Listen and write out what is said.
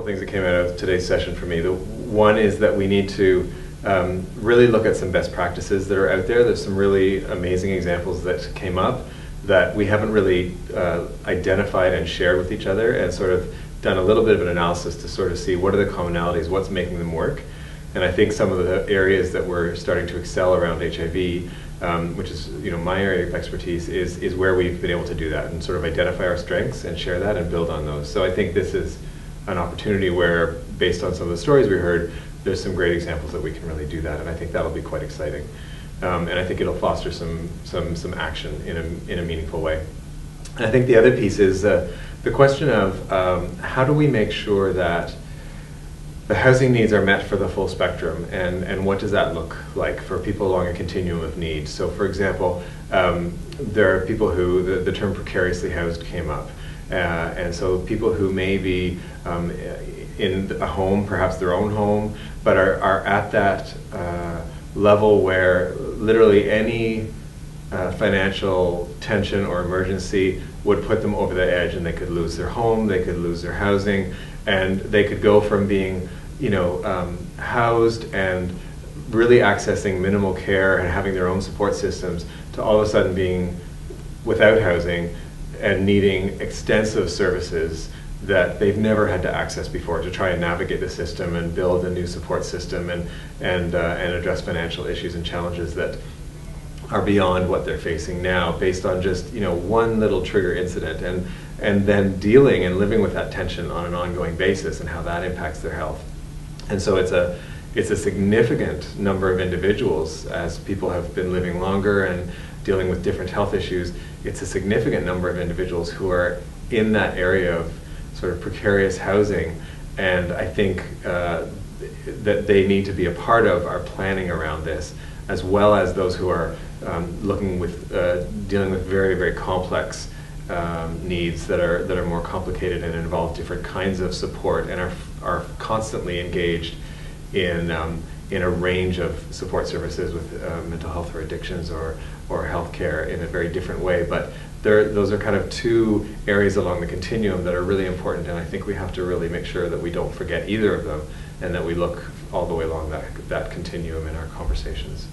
couple things that came out of today's session for me. The one is that we need to really look at some best practices that are out there. There's some really amazing examples that came up that we haven't really identified and shared with each other, and sort of done a little bit of an analysis to sort of see what are the commonalities, what's making them work. And I think some of the areas that we're starting to excel around HIV, which is my area of expertise, is where we've been able to do that and sort of identify our strengths and share that and build on those. So I think this is an opportunity where, based on some of the stories we heard, there's some great examples that we can really do that, and I think that'll be quite exciting. And I think it'll foster some action in a meaningful way. And I think the other piece is the question of how do we make sure that the housing needs are met for the full spectrum, and what does that look like for people along a continuum of needs? So, for example, there are people who, the term precariously housed came up, and so people who may be in a home, perhaps their own home, but are at that level where literally any financial tension or emergency would put them over the edge, and they could lose their home, they could lose their housing, and they could go from being housed and really accessing minimal care and having their own support systems to all of a sudden being without housing and needing extensive services that they've never had to access before to try and navigate the system and build a new support system and address financial issues and challenges that are beyond what they're facing now, based on just one little trigger incident, and then dealing and living with that tension on an ongoing basis and how that impacts their health. And so it's a significant number of individuals, as people have been living longer and dealing with different health issues. It's a significant number of individuals who are in that area of sort of precarious housing, and I think that they need to be a part of our planning around this, as well as those who are dealing with very, very complex needs that are more complicated and involve different kinds of support, and are constantly engaged in a range of support services with mental health or addictions or healthcare in a very different way. But those are kind of two areas along the continuum that are really important, and I think we have to really make sure that we don't forget either of them, and that we look all the way along that continuum in our conversations.